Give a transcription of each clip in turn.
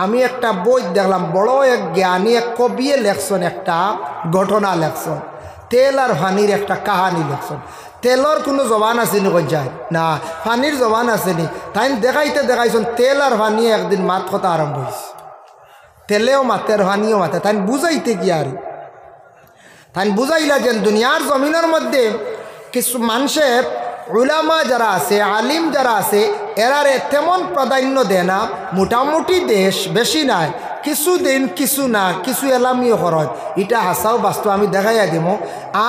আমি একটা বই দেখলাম, বড় এক জ্ঞানী এক কবিয়ে লেখছেন, একটা ঘটনা লেখছেন, তেল আর পানির একটা কাহানি লেখছেন। তেলর কোনো জবান আসেনি কই যায় না, পানির জবান আসেনি। তাই দেখাইছেন তেল আর পানি একদিন মাত কথা আরম্ভ হয়েছে। তেলেও মাতে আর পানিও মাতে। তাই বুঝাইতে কি আর তাই বুঝাইলা যে দুনিয়ার জমিনের মধ্যে কিছু মানুষের উলামা যারা আছে, আলিম যারা আছে, এরারে তেমন প্রাধান্য দেয় না। মোটামুটি দেশ বেশি নাই, কিছু দিন কিছু না, কিছু এলামিও খরচ, এটা হাসাও বাস্তব আমি দেখাইয়া দিব।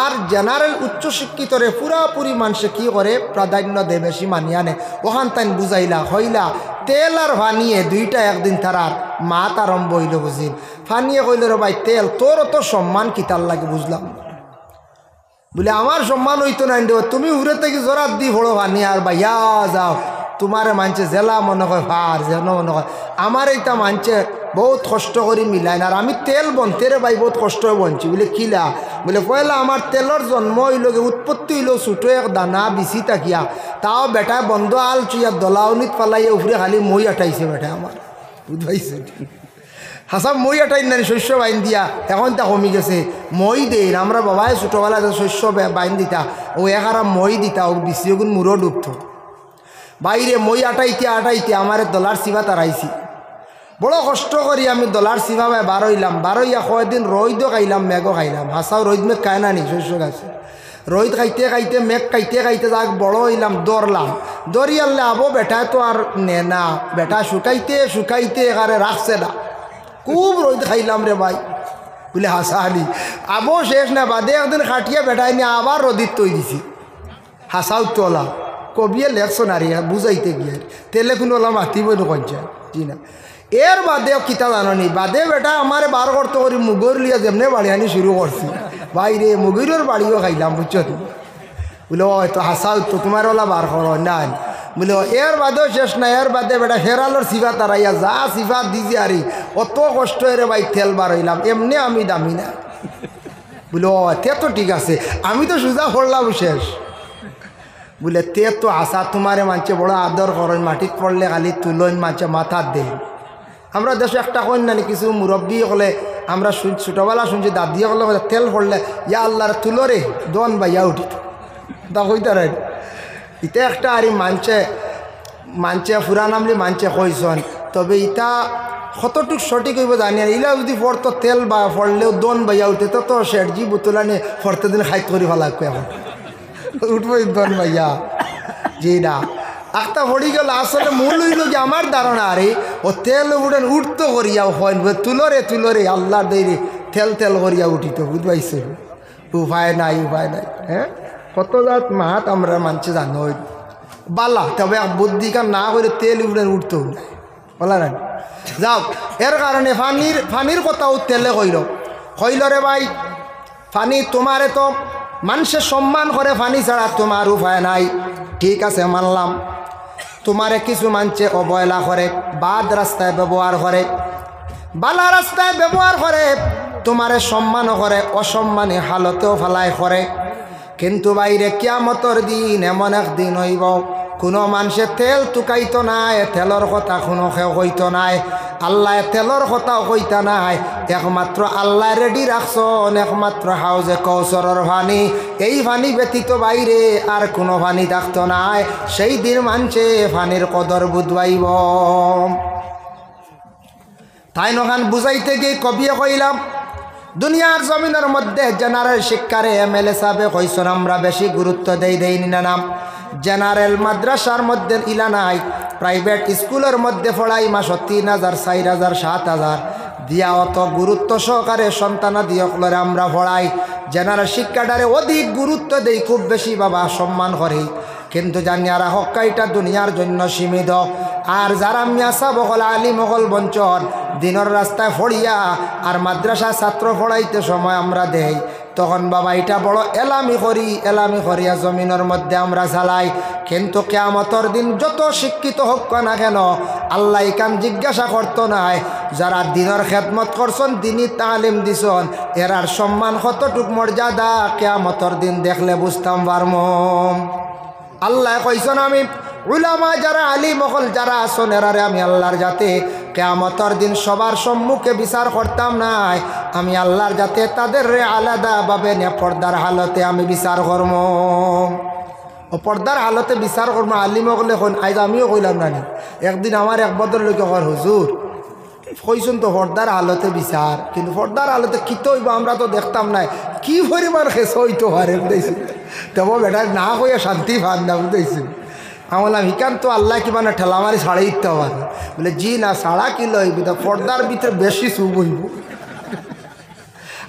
আর জেনারেল উচ্চশিক্ষিতরে পুরাপুরি মানুষে কী করে প্রাধান্য দেয়, বেশি মানিয়া নেয়। ওখান তাই বুঝাইলা হইলা তেল আর ফানিয়ে দুইটা একদিন তারার মাত আরম্ভ হইল। বুঝিল ফানিয়ে কইল রে ভাই তেল, তোর তো সম্মান কিতার লাগে বুঝলাম। বলে আমার সম্মান হইতো না, তুমি উড়ে থেকে জোরাত দি ভোড়ো ভানি আর ভাইয়া যাও, তোমার মানছে জেলা মনে হয় ভার যেন মনে হয়। আমার এইটা মানছে বহুত কষ্ট করে মিলাই না, আর আমি তেল বনতে রে ভাই বহুত কষ্ট বনছি। বলে কিলা? বলে পয়লা আমার তেলর জন্ম হইল, উৎপত্তি হইল ছোটো এক দানা বিচি তাকিয়া, তাও বেটায় বন্ধ আল চুইয়া দলাউনিত পালাইয়া উফরে খালি মই আটাইছে বেটা আমার, বুঝবাইছে? হাসা মই আটাই না শস্য বাইন দিয়া, এখন তা কমি গেছে। মই দেন আমরা বাবাই ছোটোবেলা শস্য বাইন দিতা, ও একারা মই দিতা, ও বিশিগুণ মুড়ো ডুবত বাইরে। মই আটাইতে আমার দলার সিবা তারাইছি, বড় কষ্ট করি আমি দলার সিবা বার হইলাম। বারইয়া কয়দিন রইদও খাইলাম, মেঘও খাইলাম। হাসাও রইদ মেঘ খায় না নি শস্য গাছে, রইদ খাইতে মেঘ খাইতে যাক বড় হইলাম, দৌড়লাম। দৌড়ি আনলে আবো বেটায় তো আর নে না, বেটা শুকাইতে এখানে রাখছে না, খুব রোদ খাইলাম রে ভাই। বলে হাসাহানি আবো শেষ না, বাদে একদিন খাটিয়ে বেটাই নিয়ে আবার রোদিত তৈ দিছি। হাসাও তোলা কবিয়ে লেখছো না রে, বুঝাইতে গিয়ে তেলে কোনো ওলা মাতিব নকঞ্চা জি না। এর বাদেও কিতা জানি, বাদে বেটা আমার বার করতে করি মুগর লিয়া যেমনে বাড়ি আনি শুরু করছি। ভাই রে মুগিরের বাড়িও খাইলাম, বুঝছো তো? বলে ও তো হাসাও তো তোমার ওলা বার কর না। বলে এর বাদেও শেষ না, এর বাদে বেটা হেরালোর সিফা তারাইয়া যা সিফা দিছি আরে অত কষ্ট এরে ভাই তেল বার হইলাম, এমনি আমি দামি না। বলে ও তে তো ঠিক আছে, আমি তো সোজা পড়লাম শেষ। বলে তে তো আসা তোমারে মানছে বড় আদর করেন, মাটিত পড়লে খালি তুলন মানছে মাথার দেন। আমরা দেশে একটা কন্যা নি কিছু মুরব্বী হলে আমরা ছোটোবেলা শুনছি, দাদিয়ে হলে তেল পড়লে ইয়া আল্লাহর তুলরে দন বাইয়া উঠিত তা কইতারে। ইটা একটা আর মানছে ফুরা নামলি মানছে কইসন, তবে ইটা কতটুক সঠিক হইব জানি আর। ইলা যদি পড়তো তেল বা পড়লেও দন বাইয়া উঠে তো শেঠজি বোতলা নিয়ে ফরতে দিন খাইত করি ভালো এখন উঠবো দন বাইয়া জি না। একটা পড়ি গেল আসলে মূল হইল যে আমার ধারণা আরে ও তেল উঠেন উঠতো করিয়া হয় তুলরে আল্লাহ দেরি তেল করিয়া উঠিত, বুঝবাইছে? উপায় নাই হ্যাঁ, কত জাত মাত আমরা মানছে জানো বালা, তবে বুদ্ধিকার না করে তেল উঠেন উঠতো নাই বলা না। যাও এর কারণে ফানির কথাও তেলে কইল রে ভাই, ফানি তোমারে তো মানুষের সম্মান করে, ফানি ছাড়া তোমার উপায় নাই। ঠিক আছে মানলাম, তোমারে কিছু মানছে অবহেলা করে, বাদ রাস্তায় ব্যবহার করে, বালা রাস্তায় ব্যবহার করে, তোমারে সম্মানও করে, অসম্মানে হালতেও ফালায় করে। কিন্তু বাইরে কিয়ামতর দিন এমন একদিন হইব কোনো মানুষের তেল টুকাইতো নাই, তেলর কথা কোনো কেউ কইতো নাই, আল্লাহ তেলর কথাও কইতা নাই। একমাত্র আল্লাহ রেডি রাখছন একমাত্র হাউজে কৌসরের পানি, এই পানি ব্যতীত বাইরে আর কোনো পানি থাকতো নাই। সেই দিন মানছে পানির কদর বুঝবাইব। তাই নখান বুঝাইতে গিয়ে কবিয়ে কইলাম, দুনিয়ার জমিনের মধ্যে জেনারেল শিক্ষারে MLA সাহেবে কইসন আমরা বেশি গুরুত্ব দেইনি না নাম। জেনারেল মাদ্রাসার মধ্যে ইলা নাই, প্রাইভেট স্কুলের মধ্যে পড়াই মাসে 3,000 4,000 7,000 দিয়া অত গুরুত্ব সহকারে সন্তানা দিয়কলরে আমরা পড়াই। জেনারেল শিক্ষাটারে অধিক গুরুত্ব দেই, খুব বেশি বাবা সম্মান করি। কিন্তু জানি আর হক্কাইটা দুনিয়ার জন্য সীমিত। আর যারা মিয়াসা বকল আলিম বকল বঞ্চন দিনের রাস্তায় ফড়িয়া আর মাদ্রাসা ছাত্র পড়াইতে সময় আমরা দেই, তখন বাবা এটা বড় এলামি করিয়া জমিনের মধ্যে আমরা চালাই। কিন্তু কিয়ামতের দিন যত শিক্ষিত হোক না কেন আল্লাহ কাম জিজ্ঞাসা করতো নাই, যারা দিনের খেদমত করছেন, দিনই তালিম দিছন, এরার সম্মান কতটুক মর্যাদা কিয়ামতের দিন দেখলে বুঝতাম পারম। আল্লাহ কইছেন আমি উলামা যারা আলিম হল যারা আসন এরারে আমি আল্লাহর যাতে কিয়ামতের দিন সবার সম্মুখে বিচার করতাম নাই, আমি আল্লাহর যাতে তাদের আলাদাভাবে পর্দার হালতে আমি বিচার করব। ও পর্দার হালতে বিচার করবো আলিম হলে আজ আমিও কইলাম না। একদিন আমার এক ভদ্রলোকে কর হুজুর কইসুন তো পর্দার হালতে বিচার, কিন্তু পর্দার হালতে কিতো হইব আমরা তো দেখতাম নাই, কি পরিমাণ খেস হইতো পারে বুঝতেছি। তবু বেটা না হইয়া শান্তি পান না বুঝতেছি। আমি বললাম হিকান তো আল্লাহ কি মানে ঠেলা মারি ছাড়ে দিতে পারে। বলে জি না ছাড়া কি লইব, তা পর্দার ভিতরে বেশি চুপ হইব।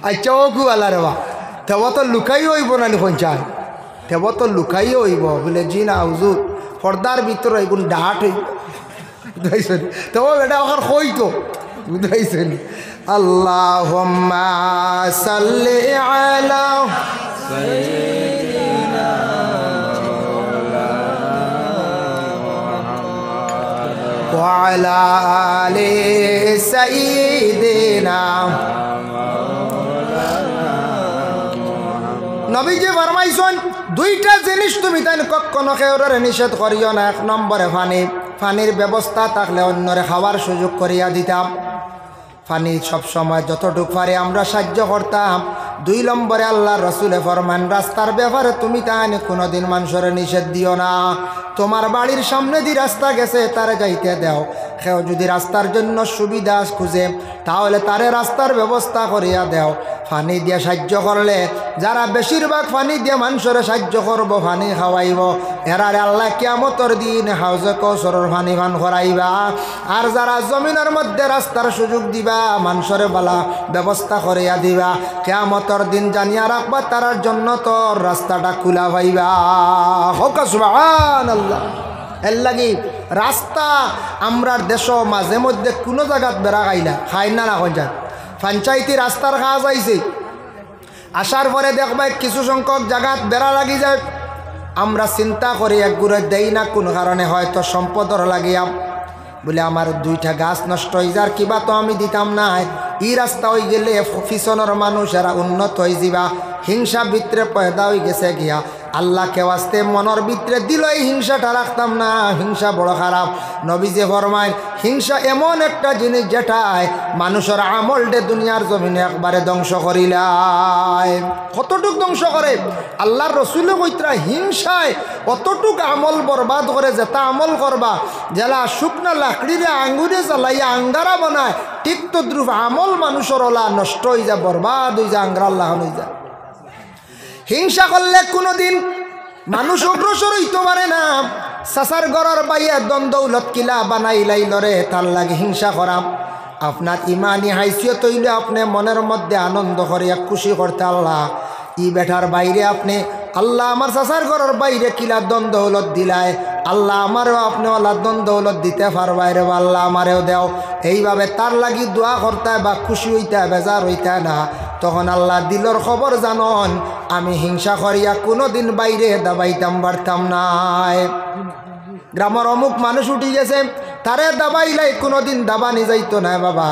আচ্ছা ও কু আল্লাহ রে বা তেব তো লুকাই হইব না নি পঞ্চায়েত, তেব তো লুকাই হইব। বলে জি না হুজুর পর্দার ভিতরে এগুন ডাট হইব বুঝাইছেন। তবু বেটা ওখানে হইতো বুঝাইছেন। আল্লাহুম্মা সাল্লি আলা সাইয়্যিদিনা ওয়া আলা আলি সাইয়্যিদিনা। নবীজি ফরমাইছেন দুইটা জিনিস তুমি তাই কখনো কেউরে নিষেধ করিও না। এক নম্বরে পানি, পানির ব্যবস্থা থাকলে অন্যরে খাওয়ার সুযোগ করিয়া দিতাম। পানি সবসময় যতটুক পারে আমরা সাহায্য করতাম। দুই নম্বরে আল্লাহ রসুলে ফরমান রাস্তার ব্যাপারে তুমি তাই কোনোদিন মানুষের নিষেধ দিও না। তোমার বাড়ির সামনে দিয়ে রাস্তা গেছে তারে যাইতে দাও। কেউ যদি রাস্তার জন্য সুবিধা খুঁজে তাহলে তারে রাস্তার ব্যবস্থা করিয়া দাও। পানি দিয়ে সাহায্য করলে যারা বেশিরভাগ পানি দিয়ে মানুষের সাহায্য করব, পানি খাওয়াইব, এরারে আল্লাহ কিয়ামতের দিন হাউজে কৌসরের পানি পান করাইবা। আর যারা জমিনের মধ্যে রাস্তার সুযোগ দিবা, মানুষের বালা ব্যবস্থা করিয়া দিবা, কিয়ামতের দিন জানিয়া রাখবা তারার জন্য তোর রাস্তাটা খোলা পাইবা। হোক সুবহানাল্লাহ। এর লাগি রাস্তা আমরার দেশ মাঝে মধ্যে কোনো জায়গাত বেড়া খাই না না যায় পঞ্চায়েতি রাস্তার কাজ আইছে, আসার পরে দেখবা কিছু সংখ্যক জায়গাত বেড়া লাগি যায়। আমরা চিন্তা করি একগুড়ে দেই না, কোন কারণে হয়তো সম্পদর লাগিয়া বলে আমার দুইটা গাছ নষ্ট হয়ে যার কিবা তো আমি দিতাম না। এই রাস্তা হয়ে গেলে পিছনের মানুষ এরা উন্নত হয়ে যাবা। হিংসা ভিতরে পয়দা হয়ে গেছে গিয়া আল্লাহকে ওয়াস্তে মনের ভিতরে দিল এই হিংসাটা রাখতাম না। হিংসা বড় খারাপ। নবীজি ফরমায় হিংসা এমন একটা জিনিস যেটায় মানুষের আমলটে দুনিয়ার জমিনে একবারে ধ্বংস করিলায়। কতটুক ধ্বংস করে আল্লাহর রসুলে কইতরা হিংসায় অতটুক আমল বরবাদ করে। যেটা আমল করবা জেলা শুকনা লাকড়িরে আঙ্গুরে জ্বালাইয়া আঙ্গারা বানায়, ঠিক তো দ্রুপ আমল মানুষের ওলা নষ্ট হয়ে যায়, বরবাদ হয়ে যায়, আঙ্গারা আল্লাহ হয়ে যায়। হিংসা করলে কোনোদিন মানুষ অগ্রসর হইতে পারে না। সাসার গড়ার বাইয়া দ্বন্দ্বৌলত কিলা বানাইলাই লরে তার লাগে হিংসা করাম। আপনার ইমানি হাইসিয়ত হইলে আপনি মনের মধ্যে আনন্দ করিয়া খুশি করতে আল্লাহ ই বেটার বাইরে আপনি আল্লাহ আমার সাসার ঘরের বাইরে কিলা দ্বন্দ্বৌলত দিলায়, আল্লাহ আমারও আপনি আল্লাহ দ্বন্দ্বৌলত দিতে পারবাই রে, আল্লাহ আমারেও দেও। এইভাবে তার লাগি দোয়া করতে বা খুশি হইতে বেজার হইতে না। তখন আল্লাহ দিলর খবর জানন আমি হিংসা করিয়া কোনোদিন বাইরে দাবাইতাম পারতাম নাই। গ্রামের অমুক মানুষ উঠি গেছে তারে দাবাইলাই কোনোদিন দাবানি যাইতো না বাবা।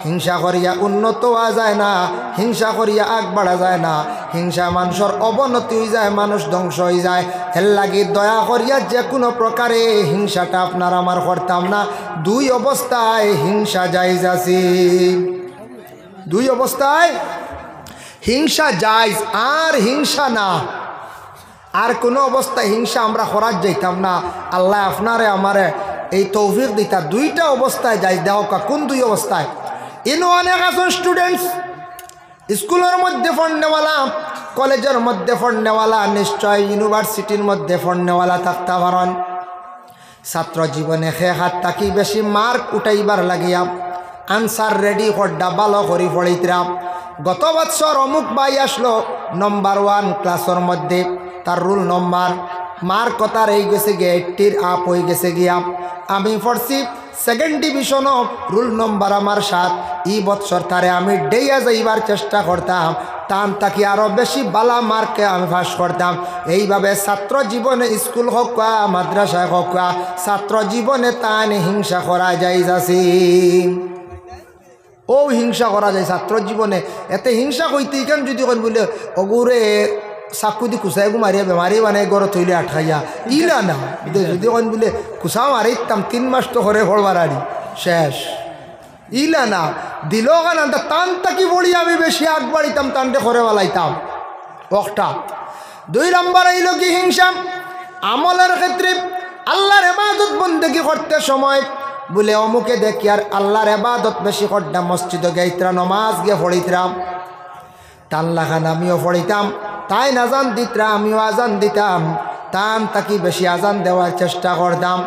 হিংসা করিয়া উন্নত হওয়া যায় না, হিংসা করিয়া আগ বাড়া যায় না। হিংসা মানুষের অবনতি হয়ে যায়, মানুষ ধ্বংস হয়ে যায়। এর লাগি দয়া করিয়া যে কোনো প্রকারে হিংসাটা আপনার আমার করতাম না। দুই অবস্থায় হিংসা জায়েজ আছে, দুই অবস্থায় হিংসা জায়েজ আর হিংসা না। আর কোনো অবস্থায় হিংসা আমরা করার যাইতাম না। আল্লাহ আপনারে আমারে এই তৌফিক দিতা দুইটা অবস্থায় যাই দেওয়া। কোন দুই অবস্থায়? ইনো অনেক আছেন স্টুডেন্টস স্কুলের মধ্যে পড়নেওয়ালা, কলেজের মধ্যে পড়নেওয়ালা, নিশ্চয় ইউনিভার্সিটির মধ্যে পড়নেওয়ালা থাকতে পারেন। ছাত্র জীবনে সে হাত থাকি বেশি মার্ক উঠাইবার লাগিয়া আনসার রেডি করডা ভালো করি পড়াইতাম। গত বছর অমুক ভাই আসলো নম্বর 1 ক্লাসের মধ্যে, তার রুল নম্বর মার্ক কথার এই গেছে গিয়ে 80 আপ হয়ে গেছে গিয়া। আমি পড়ছি 2nd ডিভিশনও, রুল নম্বর আমার 7। এই বছর তারে আমি ডেইয়া যাইবার চেষ্টা করতাম, টান তাকে আরও বেশি বালা মার্কে আমি পাস করতাম। এইভাবে ছাত্র জীবনে স্কুল হোক মাদ্রাসায় হোক ছাত্র জীবনে তান হিংসা করা যায় যাচ্ছে। ও হিংসা করা যায় ছাত্র জীবনে। এতে হিংসা কইতে কেন যদি কেন বলে অগুরে চাকু দি কুচাই মারিয়া বেমারি বানাই গড় থইলে আটকাইয়া ইলা না যদি কন বলে কুচা মারিতাম 3 মাস তো করে হড়বার আড়ি শেষ ইলা না দিল কানানটা টান তাকি বলি আমি বেশি আগ বাড়িতাম টানটে করে বেলাইতাম একটা 2 নম্বর হইল কি হিংসা আমলের ক্ষেত্রে আল্লাহর ইবাদত বন্দেগী করতে সময় বলে অমুকে দেখি আর আল্লাহর ইবাদত বেশি করতাম মসজিদে গাইতরা নমাজ গিয়ে পড়িতাম টাল্লা খান আমিও পড়িতাম তাই আজান দিতরা আমিও আজান দিতাম টান তাকি বেশি আজান দেওয়ার চেষ্টা করতাম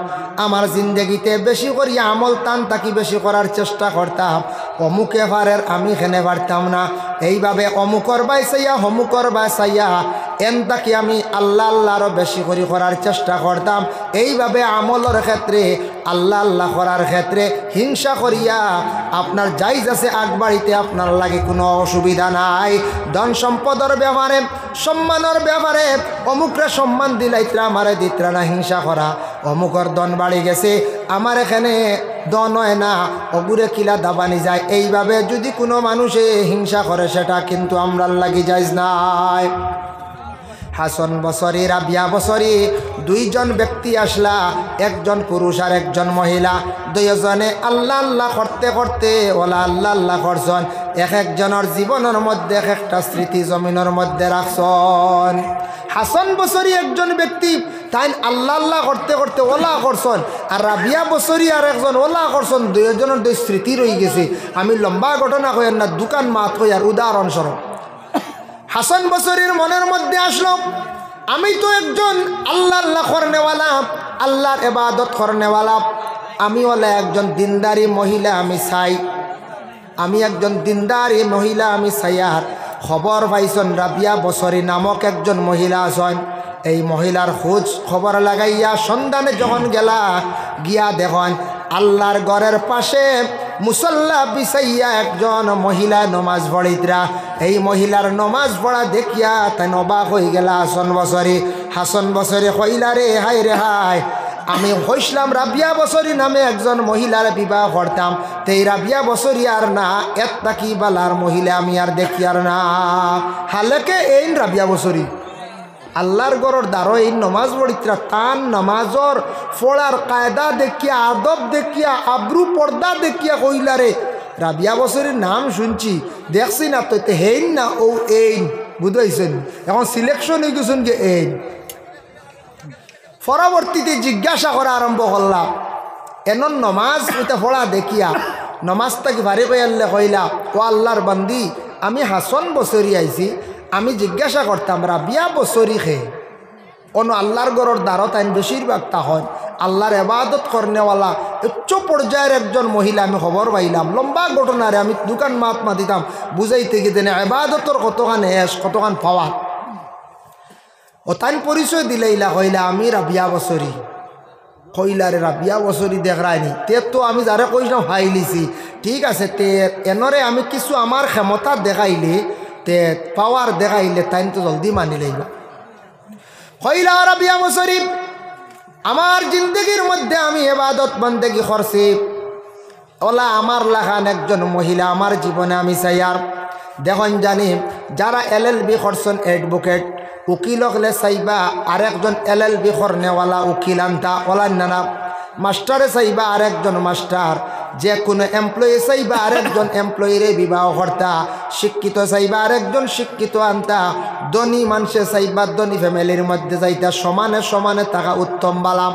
আমার জিন্দগিতে বেশি করি আমল টান তাকি বেশি করার চেষ্টা করতাম অমুকে পারের আমি খেনে পারতাম না এইভাবে অমুকর বাইসাইয়া হমুকর বাইসাইয়া এন তাকি আমি আল্লাহ আল্লাহরও বেশি করে করার চেষ্টা করতাম এইভাবে আমলের ক্ষেত্রে আল্লাহ আল্লাহ করার ক্ষেত্রে হিংসা করিয়া আপনার জায়েজ আছে আগবাড়িতে আপনার লাগে কোনো অসুবিধা নাই ধন সম্পদের ব্যাপারে সম্মানের ব্যাপারে অমুকরা সম্মান দিলাইত্রা আমারে দিত্রা না হিংসা করা অমুকর ধন বাড়ি গেছে আমার এখানে দন হয় না অগুরে কিলা দাবানি যায় এইভাবে যদি কোনো মানুষে হিংসা করে সেটা কিন্তু আমরার লাগি যাইজ নাই হাসান বসরি রাবিয়া বসরি 2 জন ব্যক্তি আসলা একজন পুরুষ আর একজন মহিলা 2 জনে আল্লাহ আল্লাহ করতে করতে ওলা আল্লাহ আল্লাহ করছেন একজনের জীবনের মধ্যে একটা স্মৃতি জমিনের মধ্যে রাখছেন হাসান বসরি একজন ব্যক্তি তাই আল্লাহ আল্লাহ করতে করতে ওলা করছেন আর রাবিয়া বসরি আর একজন ওলা করছেন 2 জনের 2 স্মৃতি রয়ে গেছে আমি লম্বা ঘটনা কইেন না দোকান মাত কই আর উদাহরণস্বরূপ হাসান বসরির মনের মধ্যে আসলো আমি তো একজন আল্লাহ আল্লাহ করনেওয়ালা আল্লাহর ইবাদত করনেওয়ালা আমি ওলা একজন দিনদারি মহিলা আমি চাই আমি একজন দিনদারি মহিলা আমি চাইয়ার খবর পাইছেন রাবিয়া বসরি নামক একজন মহিলা আছেন এই মহিলার খোঁজ খবর লাগাইয়া সন্ধানে যখন গেলা গিয়া দেখেন আল্লাহর ঘরের পাশে মুসল্লা বিছাইয়া একজন মহিলা নমাজ পড়িতরা এই মহিলার নমাজ পড়া দেখিয়া তাই অবাক হয়ে গেলা হাসান বসরি কইলা রে হাই রে হাই আমি হইসলাম রাবিয়া বসরি নামে একজন মহিলার বিবাহ করতাম তো এই রাবিয়া বসরি আর না এত কি বালার মহিলা আমি আর দেখি আর না হালেকে এই রাবিয়া বসরি আল্লাহর গড়র দ্বারো এই নমাজ পড়িতরা তান নমাজর ফোড়ার কায়দা দেখিয়া আদব দেখিয়া আব্রু পর্দা দেখিয়া কইলা রে রাবিয়া বসরির নাম শুনছি দেখছি না তো হেইন না ও এইন বুঝাইছেন এখন সিলেকশন হয়ে গেছেন যে এইন পরবর্তীতে জিজ্ঞাসা করা আরম্ভ করলাম এমন নমাজ ওইটা পড়া দেখিয়া নমাজটাকে ভারী কইলে কইলা ও আল্লাহর বান্দি আমি হাসান বসরি আইছি আমি জিজ্ঞাসা করতাম রাবিয়া বসরি খে অন্য আল্লাহর গড়র দ্বারত আইন বেশিরভাগ তা হয় আল্লাহর ইবাদত করনেওয়ালা উচ্চ পর্যায়ের একজন মহিলা আমি খবর পাইলাম লম্বা ঘটনারে আমি দোকান মাত দিতাম বুঝাইতে গিয়ে দেনে ইবাদতর কতখান এস কতখান পাওয়া ও তাই পরিচয় দিলেইলা কইলা আমি রাবিয়া বসরি কইলা রে রাবিয়া বসরি দেখরাইনি তে তো আমি যারে কইলাম হাইলিছি ঠিক আছে তে এনরে আমি কিছু আমার ক্ষমতা দেখাইলে তে পাওয়ার দেখাইলে তাই তো জলদি মানি লইবা কইলা রাবিয়া বসরি আমার জিন্দগির মধ্যে আমি ইবাদত বন্দেগী করছি ওলা আমার লাখান একজন মহিলা আমার জীবনে আমি চাই আর দেখুন জানি যারা LLB করছেন অ্যাডভোকেট উকিল হলে চাইবা আরেকজন LLB করনেওয়ালা উকিল আনতা ওলা নানা মাস্টারে চাইবা আরেকজন মাস্টার যে কোনো এমপ্লয়ি চাইবা আরেকজন এমপ্লয়িরে বিবাহ কর্তা শিক্ষিত চাইবা আরেকজন শিক্ষিত আনতা ধনী মানুষে চাইবা ধনী ফ্যামিলির মধ্যে যাইতা সমানে সমানে থাকা উত্তম বালা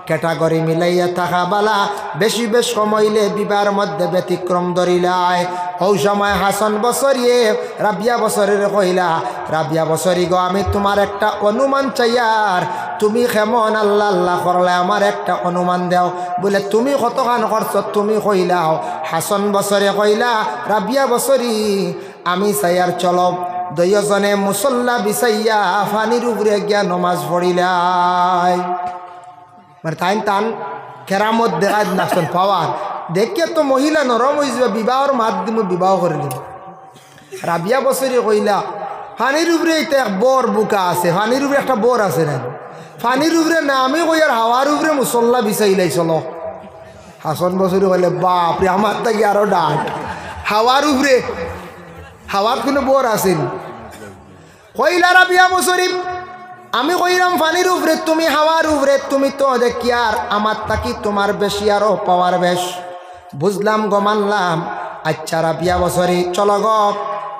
ক্যাটাগরি মিলাইয়া থাকা বালা বেশি বেশ কমাইলে বিবাহের মধ্যে ব্যতিক্রম ধরিলায় ওই সময় হাসান বসরিয়ে রাবিয়া বসরির কইলা রাবিয়া বসরি গো আমি তোমার একটা অনুমান চাইয়ার তুমি কেমন আল্লাহ আল্লাহ করলে আমার একটা অনুমান দেও বলে তুমি কতখান করছ তুমি কইলাও হাসান বসরে কইলা রাবিয়া বসরি আমি চাইয়ার চলো 2 জনে মুসল্লা বিছাইয়া ফানির উপরে গিয়া নমাজ পড়িলাই মানে তাই টান কেরামত দেখায় নাচন পাওয়ার দেখিয়ে তো মহিলা নরম হয়ে যাবে বিবাহর মাধ্যমে বিবাহ করিল রাবিয়া বসরি কইলা ফানির উপরে এটা বর বুকা আছে ফানির উপরে একটা বর আছে না ফানির উপরে না আমি কই আর হাওয়ার উপরে মুসল্লা বিছাইলাই চলো হাসান বসরি কইলে বাপরে আমার তাকে আরো ডাক হাওয়ার উপরে হাওয়ার কোনো বর আসেন কইলা রাবিয়া বছরি আমি কইলাম পানির উপরে তুমি হাওয়ার উপরে তুমি তো দেখি আর আমার তাকি তোমার বেশি আরো পাওয়ার বেশ বুঝলাম গো মানলাম। আচ্ছা রাবিয়া বছরি চলো গো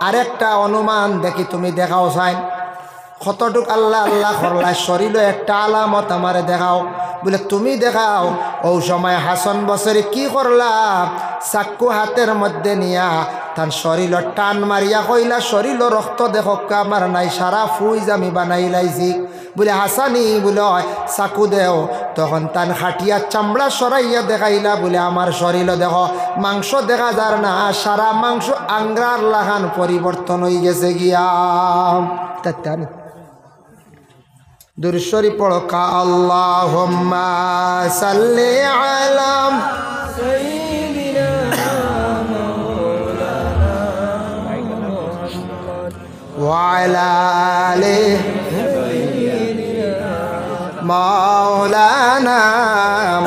আরেকটা অনুমান দেখি তুমি দেখাও চাই কতটুক আল্লাহ আল্লাহ করলা শরীর একটা আলামত আমারে দেখাও। বলে তুমি দেখাও। ও সময় হাসান বছরে কি করলা চাক্কু হাতের মধ্যে নিয়া তার শরীর টান মারিয়া কইলা শরীর রক্ত দেখো আমার নাই সারা ফুইজ আমি বানাই লাইছি। বলে হাসানি বলে চাকু দেও তখন তান খাটিয়া চামড়া সরাইয়া দেখাইলা বলে আমার শরীর দেখো মাংস দেখা যার না সারা মাংস আংরার লাগান পরিবর্তন হয়ে গেছে গিয়া। তাই দুরশরী পড়ো কা আল্লাহুম্মা সাল্লি আলা সাইয়্যিদিনা ওয়া আলা আলি মাওলানা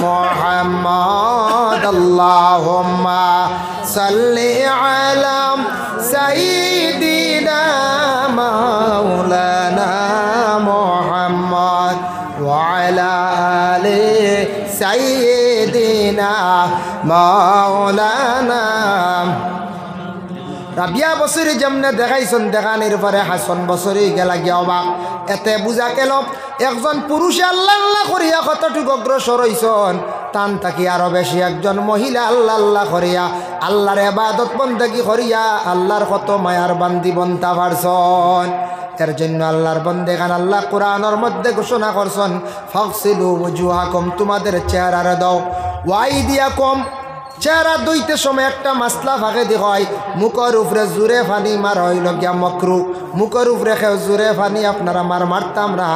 মুহাম্মদ আল্লাহুম্মা সাল্লি আলা সাইয়্যিদিনা মাওলানা মুহাম্মদ ওয়া আলা আলি সাইয়্যিদিনা মাওলানা। রাবিয়া বছরে যেমনে দেখাইছেন দেখানির পরে হাসান বছরে গেলা গিয়া অবাক। এতে বুঝা গেল একজন পুরুষে আল্লাহ আল্লাহ করিয়া কতটুকু অগ্রসর হইছেন তান থাকি আরো বেশি একজন মহিলা আল্লাহ আল্লাহ করিয়া আল্লাহর ইবাদত বন্দেগী করিয়া আল্লাহর কত মায়ার বান্দি বনতা পারছেন। এর জন্য আল্লাহর বন্দেগান আল্লাহ কোরআনের মধ্যে ঘোষণা করছেন ফাগসিলু ওয়াজুহাকুম তোমাদের চেহারা দাও ওয়াইদিয়াকুম চেহারা ধুইতে সময় একটা মাসলা ফাঁকে দেখায় মুখের উপরে জোরে ফানি মার হইল গিয়া মকরু মুখের উপরে খেয়ে জোরে ফানি আপনারা মারতাম না।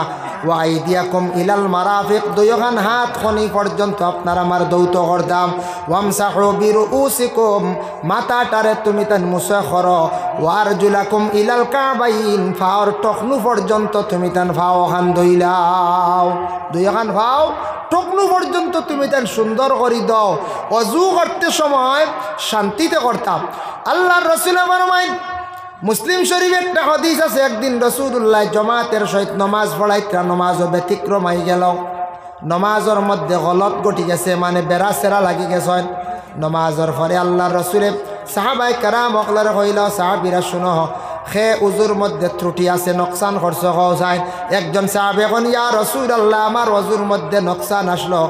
ওয়াইদিয়াকুম ইলাল মারাফিক দুইখান হাত খনি পর্যন্ত আপনারা আমার দৌত করতাম। ওয়ামসাহু বিরুউসিকুম মাথাটারে তুমি তান মুসা করো। ওয়ারজুলাকুম ইলাল কাবাইন ফাওর টকনু পর্যন্ত তুমি তান ফাও খান ধুইলাও দুইখান ফাও টকনু পর্যন্ত তুমি তান সুন্দর করি দাও। অজু করতে সময় শান্তিতে করতাম। আল্লাহর রাসূল ফরমায় মুসলিম শরীফে একটা হাদিস আছে একদিন রাসূলুল্লাহ জামাতের সহিত নামাজ পড়াইতা নামাজও ব্যতিক্রম হয়ে গেল। নামাজের মধ্যে গলত ঘটি গেছে মানে বেড়া সেরা লাগি গেছেন। নামাজের পরে আল্লাহর রাসূলে সাহাবায়ে কেরাম অকলারে কইল সাহাবীরা শুনো খে উজুর মধ্যে ত্রুটি আছে নকসান খরচ হওয়া যায়। একজন সাহাবী এখন ইয়া রাসূলুল্লাহ আমার ওযুর মধ্যে নকসান আসলো।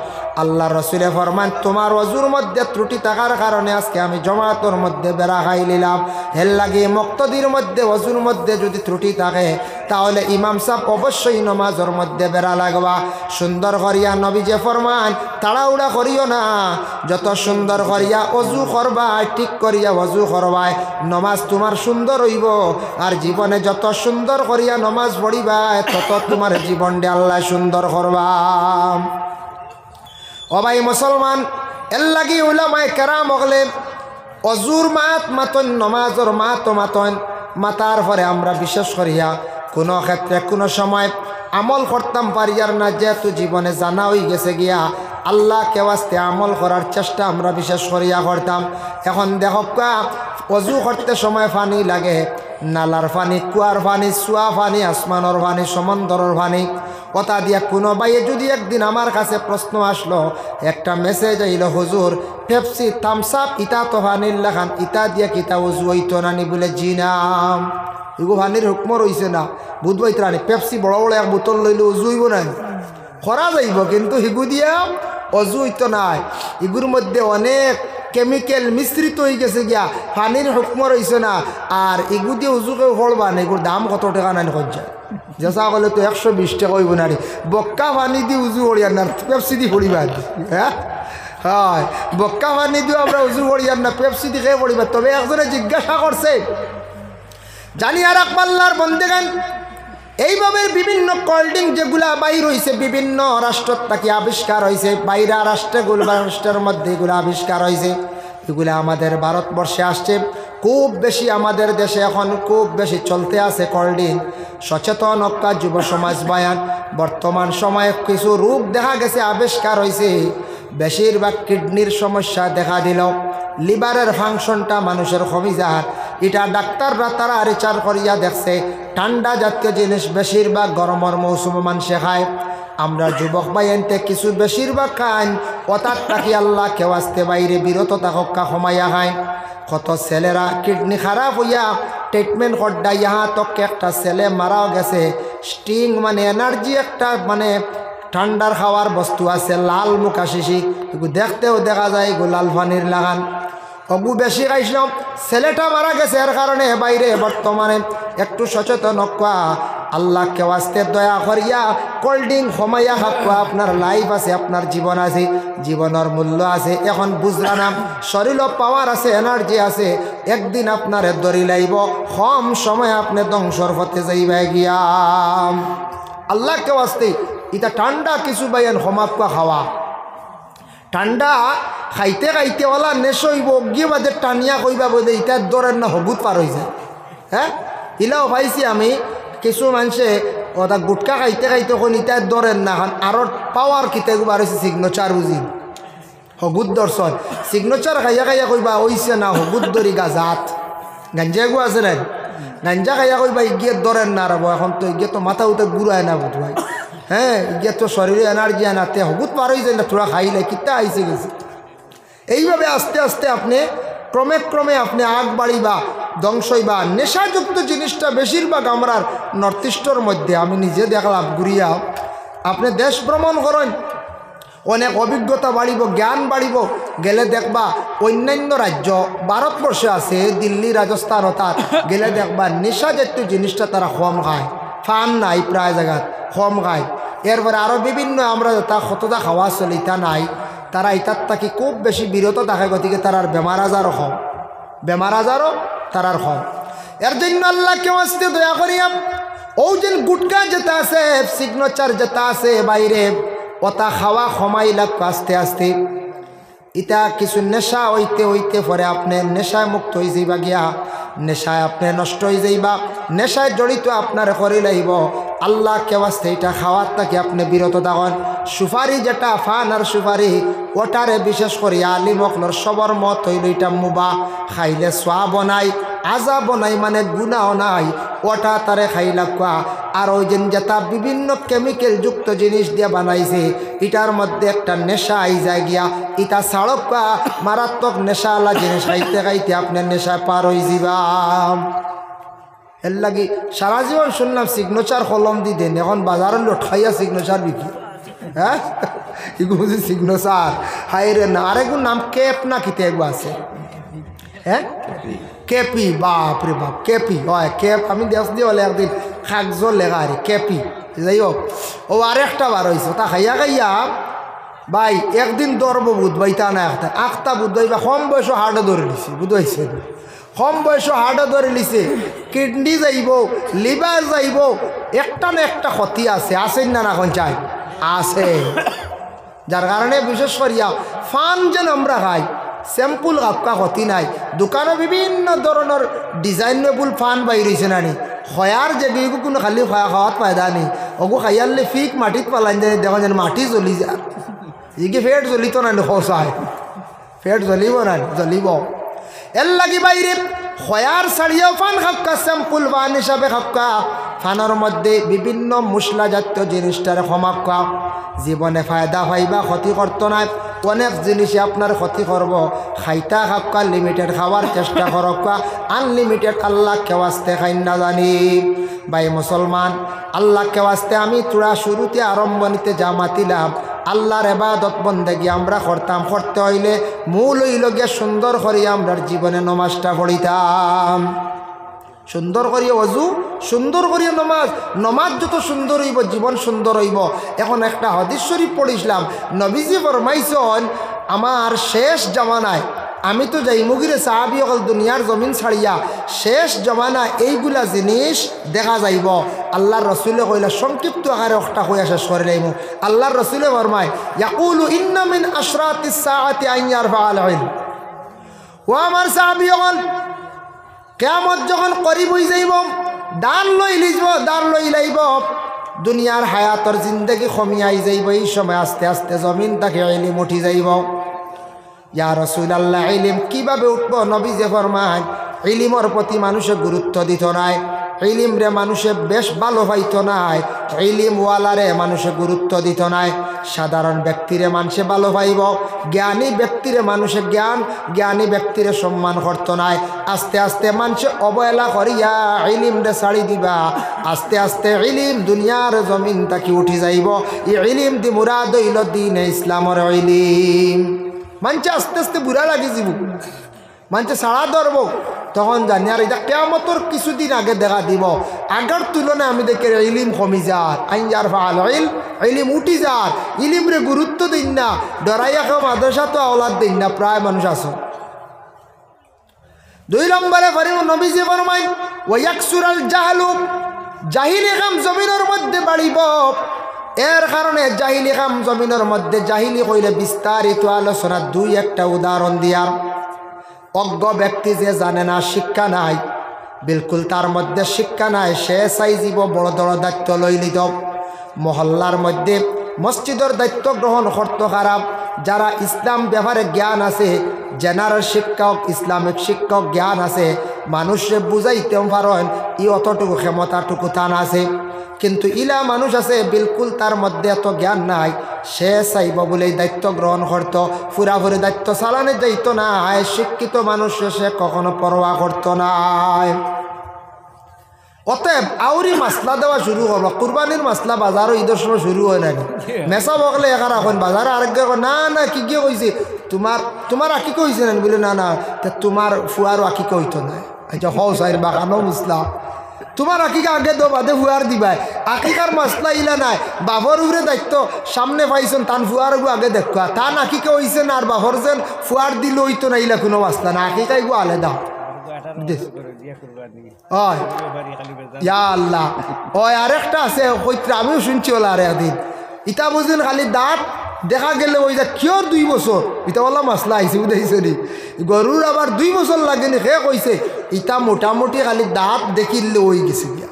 আল্লাহর রাসূলে ফরমান তোমার ওযুর মধ্যে ত্রুটি থাকার কারণে আজকে আমি জামাতের মধ্যে বেড়া খাই নিলাম। এর লাগে মুক্তদির মধ্যে ওযুর মধ্যে যদি ত্রুটি থাকে তাহলে ইমাম সাহেব অবশ্যই নামাজের মধ্যে বেড়া লাগবা। সুন্দর করিয়া নবীজি ফরমান তাড়াহুড়া করিও না যত সুন্দর করিয়া ওযু করবা ঠিক করিয়া ওযু করবা নামাজ তোমার সুন্দর হইব। আর জীবনে যত সুন্দর করিয়া নামাজ পড়িবা তত তোমার জীবনটা আল্লাহ সুন্দর করবা। ও ভাই মুসলমান এর লাগি উলামায়ে কেরাম হলে অজুর মাত মাতন নমাজর মাতন মাতার পরে আমরা বিশেষ করিয়া কোনো ক্ষেত্রে কোনো সময় আমল করতাম পারি আর না যেহেতু জীবনে জানা হয়ে গেছে গিয়া আল্লাহ কেওয়াস্তে আমল করার চেষ্টা আমরা বিশেষ করিয়া করতাম। এখন দেখকা অজু করতে সময় পানি লাগে নালার পানি কুয়ার পানি চুয়া পানি আসমানের পানি সমুদ্রের পানি কথা দিয়া কোনো বাইয়ে যদি একদিন আমার কাছে প্রশ্ন আসলো একটা মেসেজ আইল হুজুর পেপসি থামস আপ ইটা তো পানির লাগান ইটা দিয়া কিতা উজু হইতো নানি বলে জি নাম এগো পানির হুকম রইছে না বুধবাই রানি পেপসি বড় বড় এক বোতল লইলে উজু হইব না করা যাইব কিন্তু হিগু দিয়া অজু হইতো নাই। এগুর মধ্যে অনেক কেমিক্যাল মিশ্রিত হয়ে গেছে গিয়া পানির হুকম রইছে না। আর এগু দিয়ে উজু কেউ ফলবা না এগুর দাম কত টাকা নানি খরচায় যেসা করলে তো 120 টাকা হইব না রে বক্কা পানি দিয়ে উজু করিয়ার না পেপসি দিয়ে পড়িবা হ্যাঁ হয় বক্কা পানি দিয়ে আমরা উজু করিয়ার না পেপসি দিয়ে খেয়ে পড়িবা। তবে একজনে জিজ্ঞাসা করছে জানি আর আকবাল্লার বন্দেগান এইভাবে বিভিন্ন কোল্ড ড্রিঙ্ক যেগুলা বাইর হয়েছে বিভিন্ন রাষ্ট্র থেকে আবিষ্কার হয়েছে বাইরা রাষ্ট্রের মধ্যে এগুলো আবিষ্কার হয়েছে এগুলো আমাদের ভারতবর্ষে আসছে খুব বেশি আমাদের দেশে এখন খুব বেশি চলতে আছে কোল্ড ড্রিঙ্ক। সচেতন হক্কা যুব সমাজ বায়ান বর্তমান সময়ে কিছু রোগ দেখা গেছে আবিষ্কার হয়েছে বেশিরভাগ কিডনির সমস্যা দেখা দিল লিভারের ফাংশনটা মানুষের কমে যায় এটা ডাক্তাররা তারা রিচার্জ করিয়া দেখছে ঠান্ডা জাতীয় জিনিস বেশিরভাগ গরমের মৌসুমে মানুষে খায়। আমরা যুবক বাইনতে কিছু বেশিরভাগ খান অতার তাকি আল্লাহ কেউ আসতে বাইরে বিরত থাকা কমাইয়া খায়। কত ছেলেরা কিডনি খারাপ হইয়া ট্রিটমেন্ট করডা ইহা তক একটা ছেলে মারাও গেছে। স্টিং মানে এনার্জি একটা মানে ঠান্ডার খাওয়ার বস্তু আছে লাল মুখা শিশি, এগুলো দেখতেও দেখা যায় এগুলো লাল পানির লাগান। অগু বেশি খাইছিলাম ছেলেটা মারা গেছে এর কারণে বাইরে বর্তমানে একটু সচেতন হওয়া। আল্লাহ কেউ আসতে দয়া করিয়া কোল্ড ড্রিঙ্ক কমাইয়া খাওয়া। আপনার লাইফ আছে, আপনার জীবন আছে, জীবনের মূল্য আছে। এখন বুঝলা না শরীর পাওয়ার আছে, এনার্জি আছে, একদিন আপনার দড়ি লাইব, কম সময় আপনি ধ্বংসর পথে যাইবা গিয়া। আল্লাহ কেউ আসতে এটা ঠান্ডা কিছু বাইন হমাকুয়া খাওয়া। ঠান্ডা খাইতে খাইতে ওলা নেশ হইব গিয়ে বাদে টানিয়া কইবা বলে ইটার দরের না হগুত পার হয়ে যায়। হ্যাঁ ইলাও পাইছি আমি কিছু মানুষে ওটা গুটকা খাইতে খাইতে কোন ইটার দরের না এখন আরো পাওয়ার কিতে বার হয়েছে সিগনেচার বুঝি হগুত দর্শন সিগনেচার খাইয়া খাইয়া কইবা ওইছে না হগুত দরি গাজাত গাঞ্জা গু আছে না গাঞ্জা খাইয়া কইবা ইগিয়ে দরের না রাবো। এখন তো ইগিয়ে তো মাথা উঠে গুড়ায় না বুধ ভাই। হ্যাঁ ইগিয়ে তো শরীরে এনার্জি আনাতে হগুত পার হয়ে যায় না, তোরা খাইলে কিতা আইসে গেছে। এইভাবে আস্তে আস্তে আপনি ক্রমে ক্রমে আপনি আগ বাড়িবা, ধ্বংস হইবা। নেশাযুক্ত জিনিসটা বেশিরভাগ আমরা নর্থ ইস্টের মধ্যে আমি নিজে দেখলাম ঘুরিয়া। আপনি দেশ ভ্রমণ করেন, অনেক অভিজ্ঞতা বাড়িব, জ্ঞান বাড়িব, গেলে দেখবা অন্যান্য রাজ্য ভারতবর্ষে আছে দিল্লি রাজস্থান তার গেলে দেখবা নেশা জাতীয় জিনিসটা তারা কম খায়, ফান নাই প্রায় জায়গায় কম খায়। এরপরে আরও বিভিন্ন আমরা তা কতটা খাওয়া চলি তা নাই, তারা ইতার থাকি খুব বেশি বিরত থাকে। গতিকে তারার বেমার আজারও কম, বেমার আজারও তারার কম। এর জন্য আল্লাহ কেউ আসতে দয়া করিয়া ও যে গুটকা যেটা আছে সিগনেচার যেটা আছে বাইরে ওটা খাওয়া কমাই লাগবে আস্তে আস্তে। ইটা কিছু নেশা হইতে হইতে পরে আপনি নেশায় মুক্ত হয়ে যাইবা গিয়া, নেশায় আপনি নষ্ট হয়ে যাইবা, নেশায় জড়িত আপনার করে লাইব। আল্লাহ কেউ আসতে এটা খাওয়ার থেকে আপনি বিরত থাকুন। সুপারি যেটা ফান আর সুপারি ওটারে বিশেষ করে আলিম অকলর সবর মত হইল এটা মুবা, খাইলে সোয়া বনাই আজা বনাই মানে গুনাও নাই, ওটা তারে খাইলা কোয়া। আর ওই যেন যেটা বিভিন্ন কেমিক্যাল যুক্ত জিনিস দিয়ে বানাইছে এটার মধ্যে একটা নেশা আই যায় গিয়া, ইটা ছাড়ক কোয়া মারাত্মক নেশা আলা জিনিস খাইতে খাইতে আপনার নেশায় পার হয়ে যাবা। এর লাগি সারা জীবন শুনলাম সিগনেচার কলম দি দেন, এখন বাজারের লোট খাইয়া সিগনেচার বিক্রি। হ্যাঁ এগুলো যে সিগনেচার হাই রে না, আরেকগুলো নাম কেপ না কিতে এগুলো আছে। হ্যাঁ কেপি, বাপ রে বাপ কেপি হয় কেপ। আমি দেশ দিয়ে হলে একদিন কাগজ লেখা আরে কেপি, যাই হোক ও আরেকটা বার হয়েছে তা খাইয়া খাইয়া ভাই একদিন দরব বুধ ভাই তা না একটা আখতা বুধ ভাই বা কম বয়স হার্টে ধরে নিছি বুধ হয়েছে, কম বয়স হার্টে ধরে নিছে, কিডনি যাইব, লিভার যাইব, একটা না একটা ক্ষতি আছে, আসেন না এখন চাই আছে। যার কারণে বিশেষ করিয়া ফান যেন আমরা খাই স্যাম্পুল কাপকা ক্ষতি নাই। দোকানে বিভিন্ন ধরনের ডিজাইনেবল ফান বাইরেছে নানি খয়ার যেগুলো কোনো খালি খয়া খাওয়াত পায়দা নেই, ওগু খাইয়ারলে ফিক মাটিত পালাইন যায়, দেখো যেন মাটি জ্বলি যায়। এদিকে ফেট জ্বলিত না সচায়, ফেট জ্বলিব না জ্বলিব। এর লাগি বাইরে খয়ার ছাড়িয়েও ফান খাপকা স্যাম্পুল ফান হিসাবে খাপকা। ফানের মধ্যে বিভিন্ন মশলা জাতীয় জিনিসটার ক্ষমাক্কা, জীবনে ফায়দা পাইবা, ক্ষতি করতো না। অনেক জিনিসে আপনার ক্ষতি করব, খাইতা খাপকা লিমিটেড খাওয়ার চেষ্টা করক্কা, আনলিমিটেড আল্লাহ কেওয়াস্তে খাই না জানি। ভাই মুসলমান আল্লাহ কেওয়াস্তে আমি তোরা শুরুতে আরম্ভণীতে যা মাতিলাম আল্লাহর ইবাদত বন্দেগি আমরা করতাম, করতে হইলে মূল হইল গিয়ে সুন্দর করিয়া আমরা জীবনে নমাজটা পড়িতাম, সুন্দর করিয়া অজু, সুন্দর করিয়া নমাজ। নমাজ যত সুন্দর হইব জীবন সুন্দর হইব। এখন একটা হাদিস শরীফ পড়িছিলাম, নবীজি ফরমাইছেন আমার শেষ জামানায় আমি তো যাই মুগিরে সাহাবি অকল দুনিয়ার জমিন ছাড়িয়া শেষ জমানায় এইগুলা জিনিস দেখা যাইব। আল্লাহর রসুলে কইলা সংক্ষিপ্ত আকারে একটা কইয়া শেষ করে লাইব। আল্লাহর রসুলে ফরমায় ইয়াকুলু ইন্না মিন আশরাতিস সাআতি আন ইয়ারফাআল ইলম। ও আমার সাহাবি অকল কিয়ামত যখন করিব হয়ে যাইব, দান লই লিজব, দান লই লাইব, দুনিয়ার হায়াতর জিন্দগি কমিয়াই যাইব। এই সময় আস্তে আস্তে জমিন তাকে ইলম উঠি যাইব। ইয়া রাসূলুল্লাহ ইলম কিভাবে উঠব? নবী যে ফরমান ইলিমর প্রতি মানুষে গুরুত্ব দিত নাই, ইলিম রে মানুষে বেশ ভালো পাইত নাই, ইলিমওয়ালারে মানুষে গুরুত্ব দিত নাই। সাধারণ ব্যক্তিরে মানুষে ভালো পাইব, জ্ঞানী ব্যক্তিরে মানুষে জ্ঞানী ব্যক্তিরে সম্মান করত নাই। আস্তে আস্তে মানুষে অবহেলা করিয়া ইলিম রে ছাড়ি দিবা, আস্তে আস্তে ইলিম দুনিয়ার জমিন তাকি উঠি যাইব। এই ইলিম দি মুরাদ হইল দ্বীনে ইসলামর ইলিম। মানুষে আস্তে আস্তে বুড়া লাগি যাব, মানুষে সাড়া ধরব, তখন জানি আর এটা কিয়ামতের কিছুদিন আগে দেখা দিব। আগের তুলনায় আমি দেখি ইলিম কমি যার, আইনজার ফাল ইলিম উঠি যার, ইলিম রে গুরুত্ব দিন না, ডরাইয়া কেউ মাদ্রাসা তো আওলাদ দিন না, প্রায় মানুষ আছে। 2 নম্বরে নবীজি ফরমাই ওয়াকসুরাল জাহলু, জাহিলি কাম জমিনের মধ্যে বাড়িব। এর কারণে জাহিলি কাম জমিনের মধ্যে, জাহিলি কইলে বিস্তারিত আলোচনা 2-1টা উদাহরণ দিয়ার। অজ্ঞ ব্যক্তি যে জানে না, শিক্ষা নাই, বিলকুল তার মধ্যে শিক্ষা নাই, সে চাই জীব বড় বড় দায়িত্ব লই লিত। মহল্লার মধ্যে মসজিদের দায়িত্ব গ্রহণ করতে খারাপ। যারা ইসলাম ব্যাপারে জ্ঞান আছে, জেনারেল শিক্ষক, ইসলামিক শিক্ষক জ্ঞান আছে, মানুষে বুঝাইতেও পারেন, ই অতটুকু ক্ষমতাটুকু তান আছে। কিন্তু ইলা মানুষ আছে বিলকুল তার মধ্যে এত জ্ঞান নাই, সে চাইব বলে দায়িত্ব গ্রহণ করত, পুরাপুরি দায়িত্ব চালানো যাইত না। শিক্ষিত মানুষ সে কখনো পরোয়া করত না। অতএব আউরি মাসলা দেওয়া শুরু করবো। কুরবানির মাসলা বাজারও ঈদের সময় শুরু হয় না, মেসা বকলে এখানে এখন বাজারে আরেক না না কি গিয়ে কইছে, তোমার আকিকে হয়েছে না বলে, না না তোমার ফুয়ারও আকিকে হইতো না। আচ্ছা হসাইর বাগানো মুসলা, তোমার আকিকা আগে দো বাদে ফুয়ার দিবাই। আকিকার মাসলা ইলা নাই, বাবর উপরে দায়িত্ব সামনে পাইছেন, তান ফুয়ার আগে দেখা, তান আকিকে হয়েছে না, আর বাবর যেন ফুয়ার দিলে হইতো না, ইলা কোনো মাসলা না, আকিকা এগুলো আলাদা। আল্লাহ ওই আরেকটা আছে কইত্রা, আমিও শুনছি ওলা আর একদিন, ইটা বুঝলেন খালি দাঁত দেখা গেলে ওই যা কিয়র 2 বছর, ইটা ওলা মাসলা আইসি বুঝাইছে নি, গরুর আবার 2 বছর লাগেনি, সে কইছে ইটা মোটামুটি খালি দাঁত দেখিলে ওই গেছে গিয়া।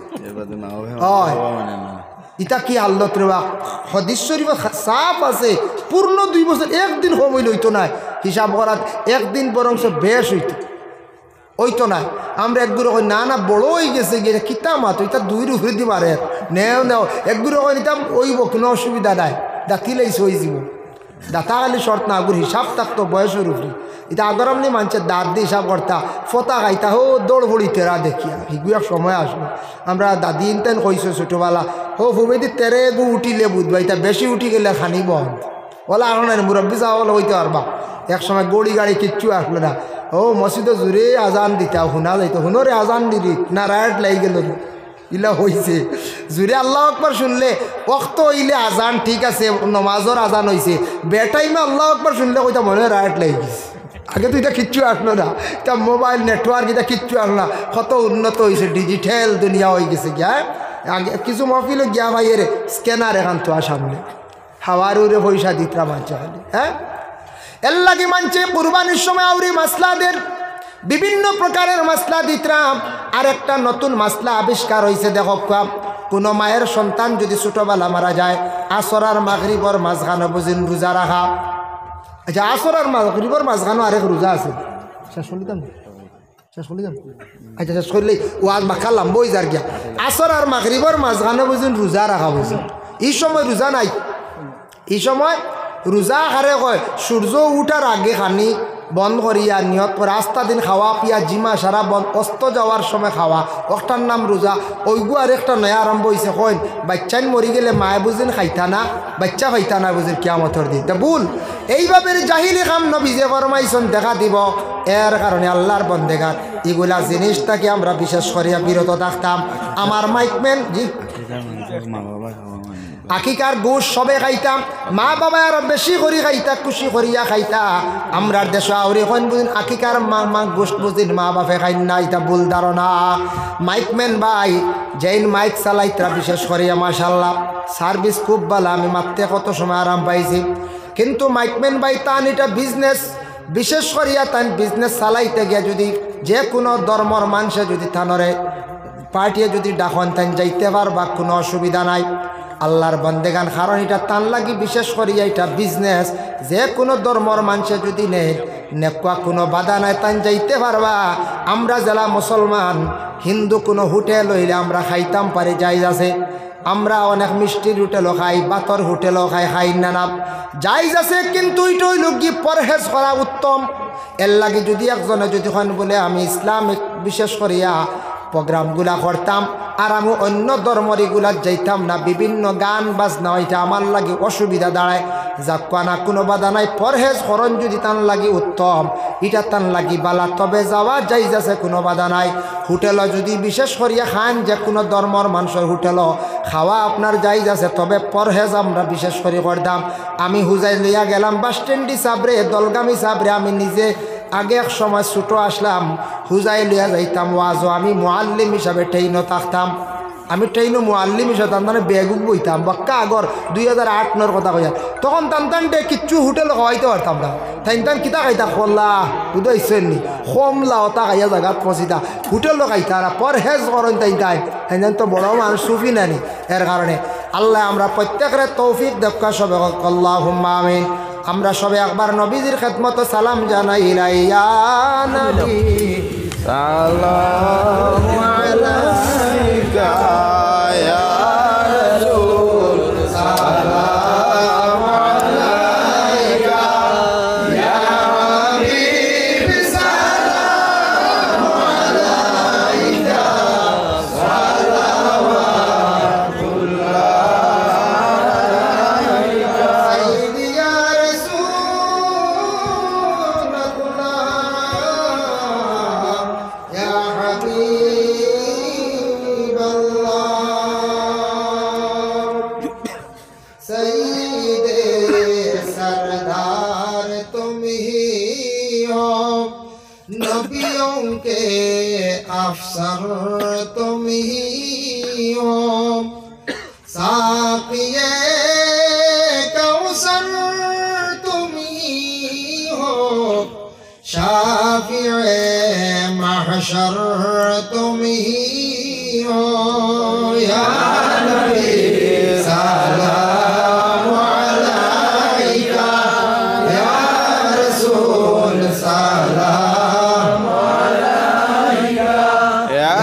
ইটা কি হালত রে বা, হাদিস শরীফে সাফ আছে, পূর্ণ 2 বছর একদিন সময় লইতো না, হিসাব করাত একদিন বরং বেশ হইতো না। আমরা একগুলো কই না না বড় হয়ে গেছে গিয়ে কিতা মাতো, এটা 2-র উপরে দিবারে নেও একগুলো কই নিতাম ওইব, কোনো অসুবিধা নাই, দাঁতি লাইছে ওই যাব, দাঁতা খালি শর্ত না, আগুর হিসাব থাকতো বয়সের উপরে। এটা আগর আপনি মানুষের দাঁত দিয়ে হিসাব করতা, ফতা খাইতা হো দৌড় পড়ি তেরা দেখিয়া, হিগুয়ার সময় আসলো। আমরা দাদি ইনতেন কইছো ছোটোবেলা, হো ভূমিদি তেরে গু উঠিলে বুধবা, এটা বেশি উঠি গেলে খানি বন্ধ ওলা, এখন মুরব্বী চাওয়াল হইতে পারবা। এক সময় গড়ি গাড়ি কিচ্ছু আসলো না, ও মসজিদে জুড়ে আজান দিতা, শুনা যাইতো, শুনোরে আজান দিলি না, রায়ট লাগি গেল ইলা হয়েছে জুড়ে আল্লাহ আকবার শুনলে অক্ত হইলে আজান ঠিক আছে, নমাজর আজান হয়েছে, বেটাইমে আল্লাহ আকবার শুনলে কইতা মনে হয় রায়ট লাগি গেছে। আগে তো এটা কিচ্ছু আসলো না, এটা মোবাইল নেটওয়ার্ক এটা কিচ্ছু আসলো না, কত উন্নত হয়েছে, ডিজিটাল দুনিয়া হয়ে গেছে গিয়া। আগে কিছু মহফিল গিয়া ভাই এর স্ক্যানার এখান তো সামনে হাওয়ার উড়ে পয়সা দিতরা মানছে খালি। হ্যাঁ এর লাগে মানছে কুরবানির সময় আউরি মাসলাদের বিভিন্ন প্রকারের মাসলা দিতরাম। আর একটা নতুন মাসলা আবিষ্কার হয়েছে, দেখো কোনো মায়ের সন্তান যদি ছোটোবেলা মারা যায়, আসর আর মাগরিবর মাঝখানে বুঝিন রোজা রাখা। আচ্ছা আসর আর মাগরিবর মাঝখানে আরেক রোজা আছে, শেষ করলিতাম শেষ করলিতাম আচ্ছা শেষ করলে ওয়াজ মাখালাম বই যার গিয়া। আসর আর মাগরিবর মাঝখানে বুঝিন রোজা রাখা বুঝিন, এই সময় রোজা নাই, এই সময় রোজা হারে কয় সূর্য উঠার আগে খানি বন্ধ করিয়া নিয়ত করে রাস্তা দিন খাওয়া পিয়া জিমা সারা বন্ধ, অস্ত যাওয়ার সময় খাওয়া, ওটার নাম রোজা। ওইগু আর একটা নয়া আরম্ভ হয়েছে, কইন বাচ্চান মরি গেলে মায়ে বুঝেন খাইতা না, বাচ্চা খাইতা না বুঝেন কিয়ামতের দিন। তা ভুল এইভাবে জাহিলি কাম নবী যে ফরমাইছেন দেখা দিব। এর কারণে আল্লাহর বন্দেগার এগুলা জিনিসটাকে আমরা বিশেষ করিয়া বিরত থাকতাম। আমার মাইকম্যান জি আকিকার গোশ সবে খাইতাম, মা বাবা আরো বেশি করি খাইতা, খুশি করিয়া খাইতা। আমরা দেশ আউরি কইন বুঝিন আকিকার মা গোশ বুঝিন মা বাপে খাই না, এটা ভুল ধারণা। মাইকম্যান ভাই যেইন মাইক চালাইতা বিশেষ করিয়া মাশাল্লাহ সার্ভিস খুব ভালো, আমি মারতে কত সময় আরাম পাইছি। কিন্তু মাইকম্যান ভাই তান এটা বিজনেস, বিশেষ করিয়া তান বিজনেস চালাইতে গিয়া যদি যে কোনো ধর্মর মানুষে যদি থানরে পার্টিয়ে যদি ডাকন তান যাইতে পারবা, কোনো অসুবিধা নাই। আল্লাহর বন্দেগান কারণ এটা তান লাগি বিশেষ করিয়া এটা বিজনেস, যে কোনো ধর্মর মানুষে যদি নেই নেকুয়া কোনো বাধা নাই, তান যাইতে পারবা। আমরা যারা মুসলমান হিন্দু কোনো হোটেল হইলে আমরা খাইতাম পারি, যাই আছে। আমরা অনেক মিষ্টির হোটেলও খাই, বাতর হোটেলও খাই না না যাই আছে, কিন্তু এটা হইল কি পরহেজ করা উত্তম। এর লাগে যদি একজনে যদি হয় বলে আমি ইসলামিক বিশেষ করিয়া প্রোগ্রামগুলা করতাম আর আমি অন্য ধর্মরিগুলা যাইতাম না, বিভিন্ন গান বাজনা এটা আমার লাগে অসুবিধা দাঁড়ায়। যাক না কোনো বাধা নাই, পরহেজ করণ যদি তান লাগি উত্তম, এটা তান লাগি বালা, তবে যাওয়া যাই যাচ্ছে কোনো বাধা নাই। হোটেলও যদি বিশেষ করিয়া খান, যে কোনো ধর্মর মানুষের হোটেলও খাওয়া আপনার যাই যাচ্ছে, তবে পরহেজ আমরা বিশেষ করে করতাম। আমি হুজাই লইয়া গেলাম বাস স্ট্যান্ড হিসাবরে, দলগামী হিসাবরে। আমি নিজে আগে এক সময় ছোটো আসলাম, হুজাই লইয়া যাইতাম ওয়াজও। আমি মুআল্লিম হিসাবে ট্রেনও থাকতাম, আমি ট্রেনও মুআল্লিম হিসাবে তান মানে বেগুক বইতাম বাক্কা আগর 2008-9 কথা কইয়া। তখন টানটানটে কিচ্ছু হোটেল খাওয়াইতে পারতাম না। টান কিতা খাইতা খোল্লা বুঝাইছেন নি, খমলা ওটা খাইয়া জায়গাত পচিতা হোটেল খাইতা না, পরহেজ করেন তাই তো বড় মানুষ সুফি নানি। এর কারণে আল্লাহ আমরা প্রত্যেকের তৌফিক দেখা সবে আল্লাহুম্মা আমিন। আমরা সবে একবার নবীজির খেদমত সালাম জানাই, ইয়া নবী সালামু আলাইকা ইয়া রাসূল সালামু আলাইকা ইয়া হাবিব সালামু আলাইকা সালাওয়াতুল্লাহ আলাইকা সাইয়্যিদি ইয়া রাসূলুল্লাহ ইয়া হাবিবাল্লাহ सईदे सरदार तुम ही हो, नबियों के अफसर तुम ही हो, साक़िए कौसर तुम ही हो, शाफ़िए महशर तुम ही हो, या नबी सलाम अलैका या रसूल सलाम अलैका या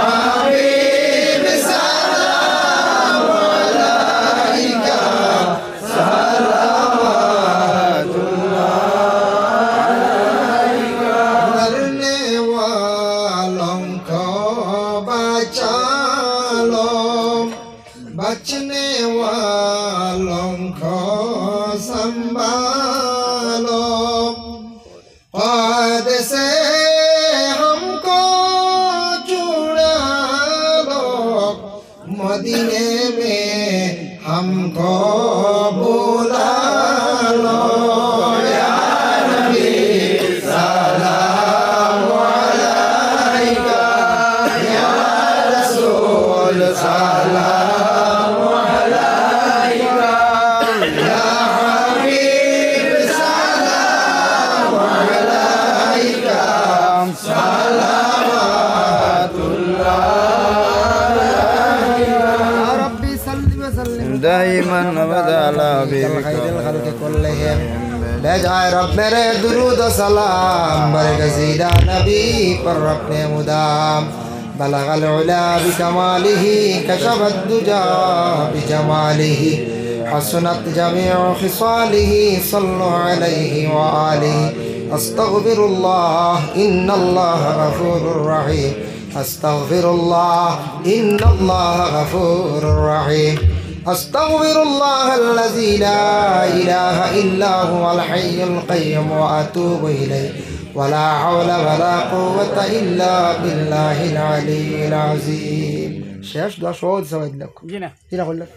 हबीब सलाम अलैका सलावतुल्लाह अलैका। मरने वालों को बचा लो, बचने वालों को संभालो, पद से हमको छुड़ा लो, मदीने में हमको बुला लो, या नबी सलाम अलैका या रसूल सलाम अलैका या हबीब सलाम अलैका सलावतुल्लाह अलैका। या रब्बी सल्लि व सल्लिम दाइमन अबदा अला खैरिल खल्क़ि कुल्लिहिम। ले जाए रब मेरे दुरूद व सलाम बरगज़ीदा नबी पर अपने मुदाम। बलगल उला बिकमालिही कशफत दुजा बिजमालिही हसनत जमीउ खिसालिही सल्लु अलैहि व आलिहि। अस्तगफिरुल्लाह इन्नल्लाह गफूरुर रहीम, अस्तगफिरुल्लाह इन्नल्लाह गफूरुर रहीम। अस्तगफिरुल्लाहल्लज़ी ला इलाहा इल्ला हुवल हय्युल क़य्यूम व अतूबु इलैहि वला हौला वला कुव्वता इल्ला बिल्लाहिल अलिय्यिल अज़ीम। শেষ দোয়া সহজ সবাই দিলাম জি না কিরা করলাম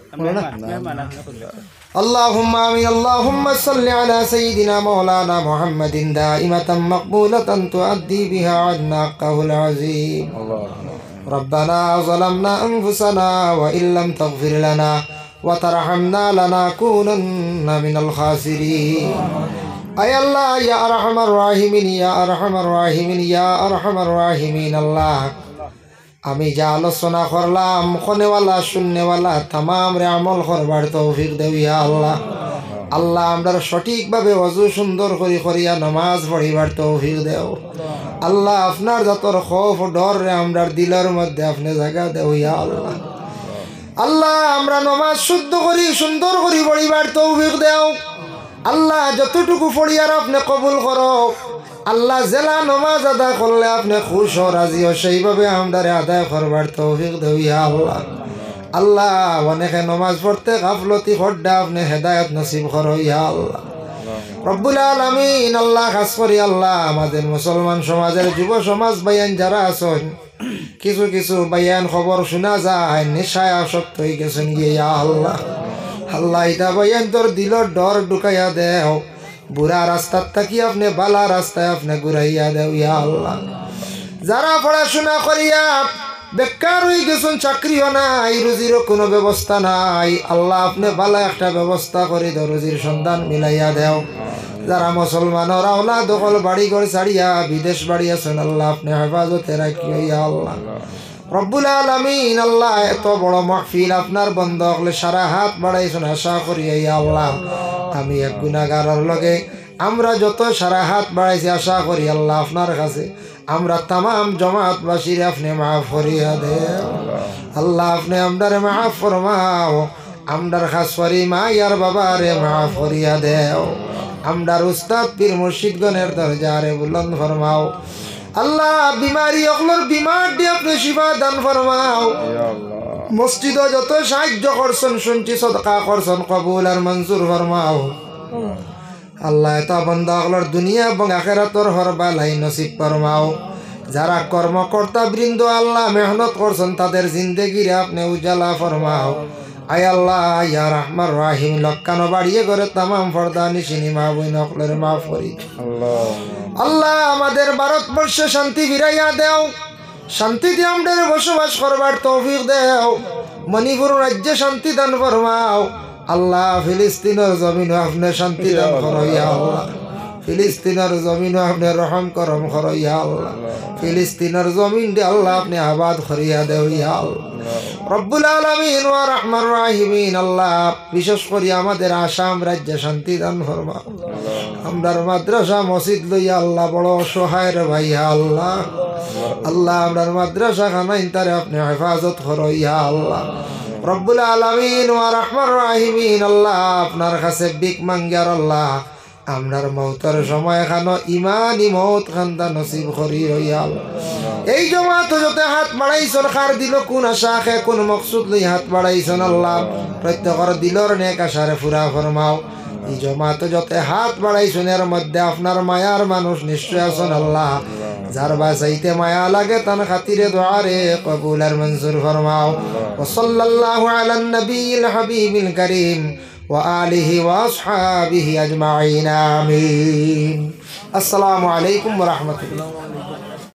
আল্লাহুম্মা আমিন। আল্লাহুম্মা সাল্লি আলা সাইয়্যিদিনা মাওলানা মুহাম্মাদিন দাইমাতান মাকবুলাতান তুআদ্দি বিহা আন্না হাক্কাহুল আযীম। ربنا ظلمنا أنفسنا وإن لم تغفر لنا وترحمنا لنكونن من الخاسرين। أي الله يا أرحم الراحمين يا أرحم الراحمين يا أرحم الراحمين। الله আমি যা আলোচনা করলাম, শোনেওয়ালা শূন্যওয়ালা তামাম রে আমল করবার তৌফিক দেও ইয়া আল্লাহ। আল্লাহ আমরা সঠিকভাবে ওযু সুন্দর করে করিয়া নামাজ পড়িবার তৌফিক দেও আল্লাহ আপনার যতর খৌফ ডর রে আমরার দিলের মধ্যে আপনি জায়গা দেও ইয়া আল্লাহ আল্লাহ আমরা নামাজ শুদ্ধ করি সুন্দর করি পড়িবার তৌফিক দেও আল্লাহ যতটুকু পড়িয়ার আপনি কবুল করো আল্লাহ জেলা নামাজ আদায় করলে আপনি খুশ ও রাজি ও সেইভাবে আমরারে আদায় করবার তৌফিক দেও ইয়া আল্লাহ আল্লাহ অনেকে নামাজ পড়তে গাফলতি খড্ডা আপনি হেদায়েত নসিব করো ইয়া আল্লাহ রব্বুল আলামিন আল্লাহ খাস করি আল্লাহ আমাদের মুসলমান সমাজের যুব সমাজ বায়ান যারা আছেন কিছু কিছু বায়ান খবর শোনা যায় নেশায় আসক্ত হয়ে গেছেন ইয়া আল্লাহ আল্লাহ এটা বায়ান তোর দিলর ডর ঢুকাইয়া দেও বুড়া রাস্তার থাকি আপনি বালা রাস্তায় আপনি ঘুরাইয়া দেও ইয়া আল্লাহ যারা পড়াশোনা করিয়া বেকার হয়ে গেছেন চাকরিও নাই রুজিরও কোনো ব্যবস্থা নাই আল্লাহ আপনি ভালো একটা ব্যবস্থা করে দাও রুজির সন্ধান মিলাইয়া দেও যারা মুসলমানরা ওলা দখল বাড়ি ঘর ছাড়িয়া বিদেশ বাড়ি আছেন আল্লাহ আপনি হেফাজতে রাখিও ইয়া আল্লাহ রব্বুল আলামিন আল্লাহ এত বড় মাহফিল আপনার বন্ধ হলে সারা হাত বাড়াইছেন আশা করি ইয়া আল্লাহ আমি এক গুনাহগারের লগে আমরা যত সারা হাত বাড়াইছি আশা করি আল্লাহ আপনার কাছে আমরা तमाम জমাতবাসীর আপনি মাফ করিয়া দেও আল্লাহ আপনি আমরারে মাফ ফরমাও আমরার খাস করি মা ইয়ার বাবারে মাফ করিয়া দেও আমরার উস্তাদ পীর মুর্শিদগণের দরজারে বুলন্দ ফরমাও আল্লাহ বিমারি অকলর বিমার দিয়ে আপনি শিফা দান ফরমাও মসজিদে যত সাহায্য করছেন শুনছি সদকা করছেন কবুল আর মঞ্জুর ফরমাও আল্লাহ তা বন্দাগুলোর দুনিয়া এবং আখেরাতর হরবালাই নসিব ফরমাও যারা কর্মকর্তা বৃন্দ আল্লাহ মেহনত করছেন তাদের জিন্দেগিরে আপনি উজালা ফরমাও আয় আল্লাহ ইয়া রহমান রাহিম লক্কানো বাড়িয়ে করে তামাম ফর্দা নিশিনি মা বই নকলের মাফ করি আল্লাহ আমাদের ভারতবর্ষে শান্তি ফিরাইয়া দেও শান্তিতে আমাদের বসবাস করবার তৌফিক দেও মণিপুর রাজ্যে শান্তি দান ফরমাও আল্লাহ ফিলিস্তিনের জমিন আপনি শান্তি দান করো ইয়া আল্লাহ ফিলিস্তিনের জমিন আপনি রহম করম করো ইয়া আল্লাহ ফিলিস্তিনের জমিন দিয়ে আল্লাহ আপনি আবাদ করিয়া দেও ইয়া আল্লাহ রব্বুল আলামিন ওয়া রহমান রাহিমিন আল্লাহ বিশেষ করে আমাদের আসাম রাজ্যে শান্তি দান ফরমাও আমরার মাদ্রাসা মসজিদ লইয়া আল্লাহ বড় অসহায় রে ভাই আল্লাহ আল্লাহ আমরার মাদ্রাসা খানা ইনতারে আপনি হেফাজত করো ইয়া আল্লাহ রব্বুল আলামিন ওয়া রহমান রাহিমিন আল্লাহ আপনার কাছে বিক মাঙ্গার আল্লাহ আমরার মৌতের সময় খানো ইমানি মৌত খান্দা নসিব করি ইয়া আল্লাহ এই জমাত যতে হাত বাড়াইছন খার দিল কোন আশা খে কোন মকসুদ লই হাত বাড়াইছন আল্লাহ প্রত্যেকর দিলর নেক আশারে ফুরা ফরমাও এই জমাত যতে হাত বাড়াইছন এর মধ্যে আপনার মায়ার মানুষ নিশ্চয় আছেন আল্লাহ যার বাসাইতে মায়া লাগে তার খাতিরে দোয়া রে কবুল আর মঞ্জুর ফরমাও ওয়া সাল্লাল্লাহু আলান নবিয়িল হাবিবিল কারীম ওয়া আলিহি ওয়া আসহাবিহি আজমাইন আমিন আসসালামু আলাইকুম ওয়া রাহমাতুল্লাহ।